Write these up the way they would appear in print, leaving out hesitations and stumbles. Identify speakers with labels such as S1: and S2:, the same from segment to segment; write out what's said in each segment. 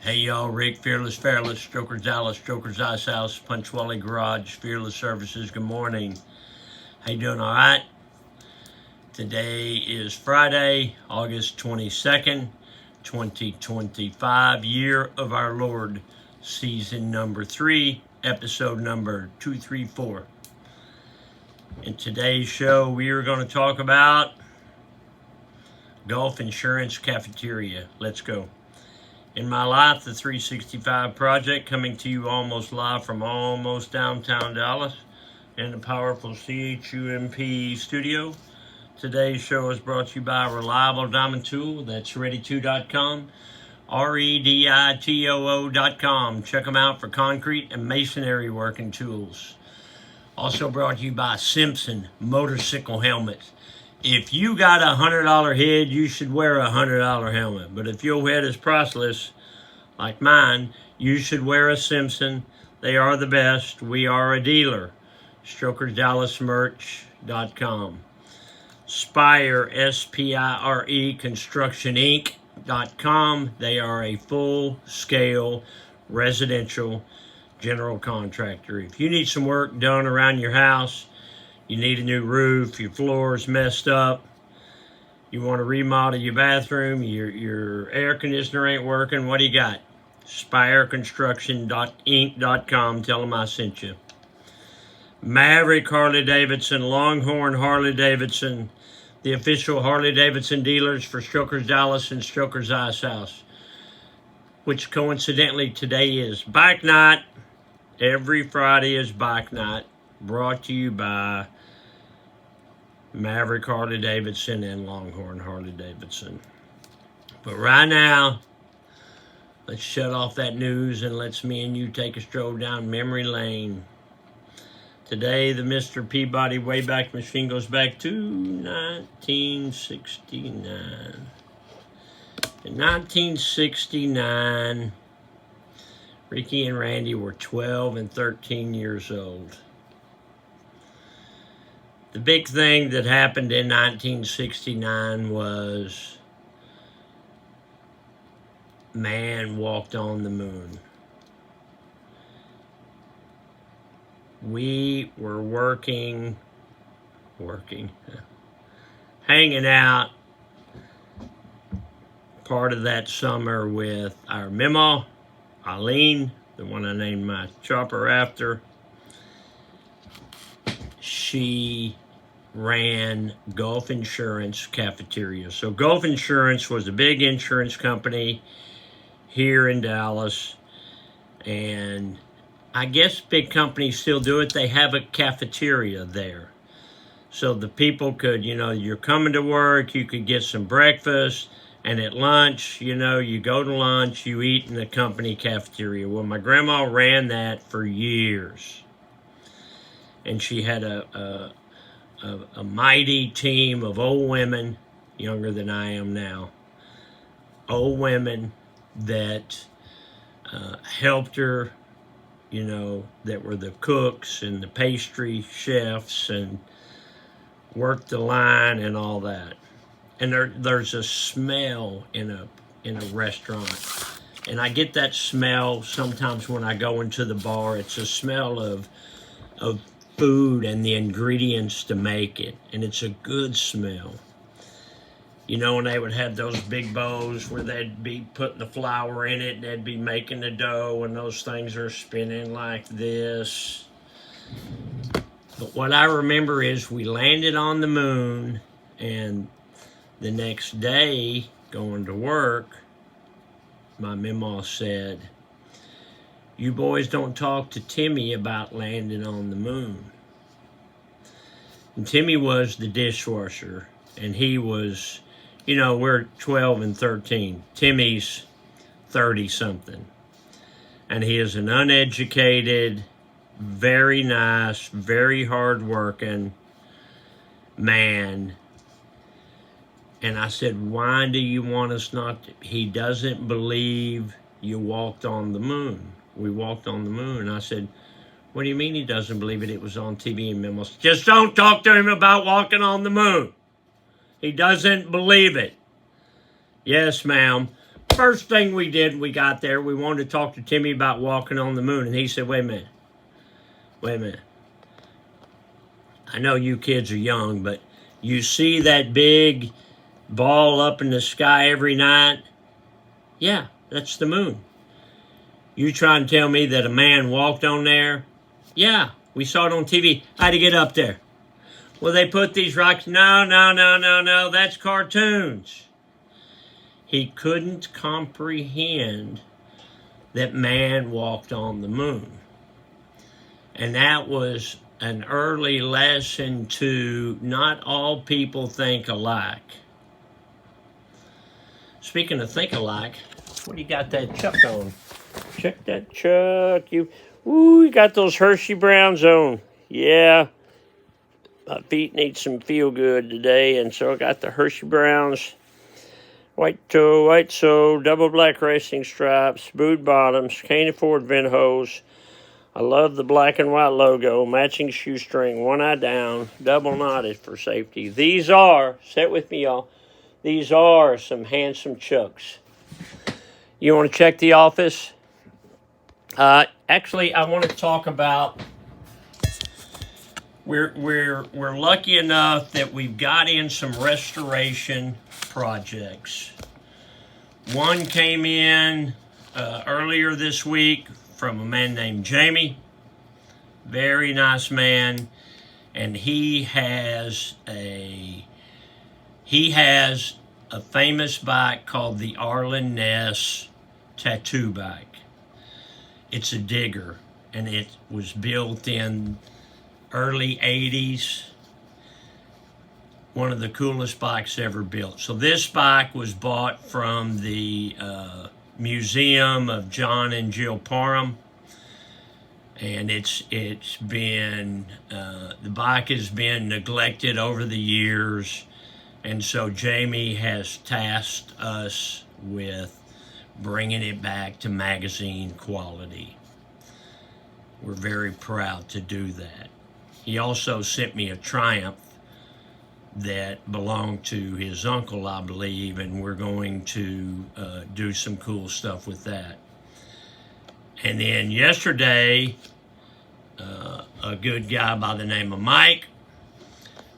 S1: Hey y'all, Rick, Fearless, Strokers Dallas, Strokers Ice House, Punchwally Garage, Fearless Services, good morning. How you doing, all right? Today is Friday, August 22nd, 2025, year of our Lord, season number 3, episode number 234. In today's show, we are going to talk about Gulf Insurance Cafeteria. Let's go. In my life, the 365 Project, coming to you almost live from almost downtown Dallas in the powerful CHUMP studio. Today's show is brought to you by Reliable Diamond Tool. That's ready2.com, REDITOO.com. Check them out for concrete and masonry working tools. Also brought to you by Simpson Motorcycle Helmets. If you got a $100 head, you should wear a $100 helmet. But if your head is priceless, like mine, you should wear a Simpson. They are the best. We are a dealer. StrokersDallasMerch.com. Spire, SPIRE, ConstructionInc.com. They are a full-scale residential general contractor. If you need some work done around your house, you need a new roof, your floor's messed up, you want to remodel your bathroom, your air conditioner ain't working, what do you got? SpireConstruction.inc.com. Tell them I sent you. Maverick Harley Davidson, Longhorn Harley Davidson, the official Harley Davidson dealers for Strokers Dallas and Strokers Ice House, which coincidentally today is Bike Night. Every Friday is Bike Night, brought to you by Maverick Harley Davidson and Longhorn Harley Davidson. But right now, let's shut off that news and let's me and you take a stroll down memory lane. Today, the Mr. Peabody Wayback Machine goes back to 1969. In 1969, Ricky and Randy were 12 and 13 years old. The big thing that happened in 1969 was man walked on the moon. We were hanging out part of that summer with our Mima, Eileen, the one I named my chopper after. She ran Gulf Insurance Cafeteria. So Gulf Insurance was a big insurance company here in Dallas, and I guess big companies still do it. They have a cafeteria there. So the people could, you're coming to work, you could get some breakfast, and at lunch, you go to lunch, you eat in the company cafeteria. Well, my grandma ran that for years. And she had a mighty team of old women, younger than I am now, old women that helped her, that were the cooks and the pastry chefs and worked the line and all that. And there's a smell in a restaurant. And I get that smell sometimes when I go into the bar. It's a smell of food and the ingredients to make it. And it's a good smell. And they would have those big bowls where they'd be putting the flour in it, and they'd be making the dough, and those things are spinning like this. But what I remember is we landed on the moon, and the next day, going to work, my Mima said, "You boys don't talk to Timmy about landing on the moon." And Timmy was the dishwasher, and he was, we're 12 and 13. Timmy's 30-something. And he is an uneducated, very nice, very hard-working man. And I said, "Why do you want us not to?" He doesn't believe you walked on the moon. We walked on the moon. I said, "What do you mean he doesn't believe it? It was on TV and memos." "Just don't talk to him about walking on the moon. He doesn't believe it." "Yes, ma'am. First thing we did when we got there, we wanted to talk to Timmy about walking on the moon. And he said, wait a minute. Wait a minute. I know you kids are young, but you see that big ball up in the sky every night? Yeah, that's the moon. You trying to tell me that a man walked on there? Yeah, we saw it on TV. I had to get up there. Well, they put these rocks. No. That's cartoons. He couldn't comprehend that man walked on the moon. And that was an early lesson to not all people think alike. Speaking of think alike, what do you got that Chuck on? Check that Chuck. You got those Hershey Browns on. Yeah. My feet need some feel good today, and so I got the Hershey Browns. White toe, white sole, double black racing stripes, boot bottoms, can't afford vent hose. I love the black and white logo, matching shoestring, one eye down, double knotted for safety. These are, sit with me y'all, these are some handsome Chucks. You want to check the office? Actually, I want to talk about, we're lucky enough that we've got in some restoration projects. One came in earlier this week from a man named Jamie. Very nice man. And he has a famous bike called the Arlen Ness tattoo bike. It's a digger, and it was built in early 80s. One of the coolest bikes ever built. So this bike was bought from the Museum of John and Jill Parham, and it's been the bike has been neglected over the years, and so Jamie has tasked us with bringing it back to magazine quality. We're very proud to do that. He also sent me a Triumph that belonged to his uncle, I believe, and we're going to do some cool stuff with that. And then yesterday, a good guy by the name of Mike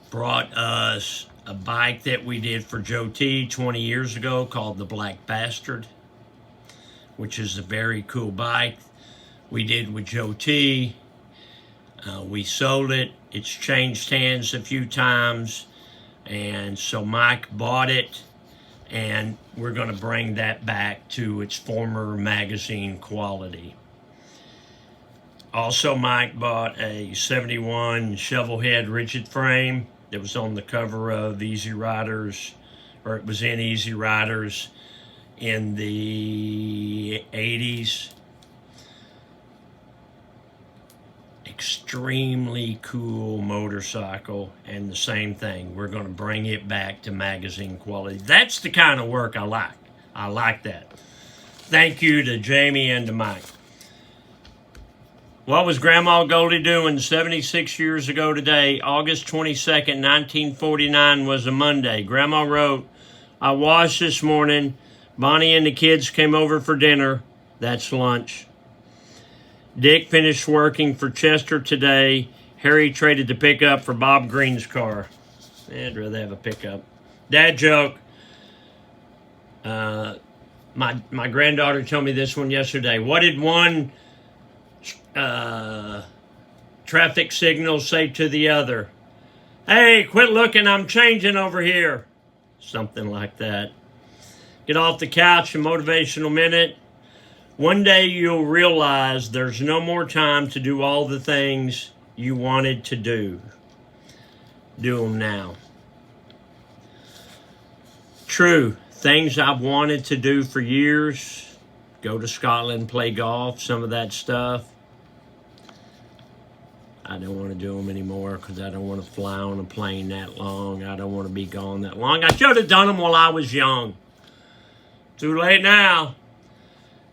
S1: brought us a bike that we did for Joe T 20 years ago called the Black Bastard, which is a very cool bike we did with Joe T. We sold it. It's changed hands a few times. And so Mike bought it, and we're going to bring that back to its former magazine quality. Also, Mike bought a 71 shovel head rigid frame that was on the cover of Easy Riders, or it was in Easy Riders in the 80s. Extremely cool motorcycle, and the same thing, we're going to bring it back to magazine quality. That's the kind of work I like. I like that. Thank you to Jamie and to Mike. What was Grandma Goldie doing 76 years ago today? August 22nd, 1949 was a Monday. Grandma wrote, I washed this morning. Bonnie and the kids came over for dinner. That's lunch. Dick finished working for Chester today. Harry traded the pickup for Bob Green's car. I'd rather have a pickup. Dad joke. My granddaughter told me this one yesterday. What did one traffic signal say to the other? Hey, quit looking, I'm changing over here. Something like that. Get off the couch, a motivational minute. One day you'll realize there's no more time to do all the things you wanted to do. Do them now. True, things I've wanted to do for years. Go to Scotland, play golf, some of that stuff. I don't want to do them anymore because I don't want to fly on a plane that long. I don't want to be gone that long. I should have done them while I was young. Too late now.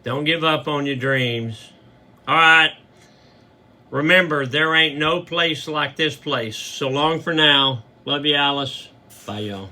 S1: Don't give up on your dreams. All right. Remember, there ain't no place like this place. So long for now. Love you, Alice. Bye, y'all.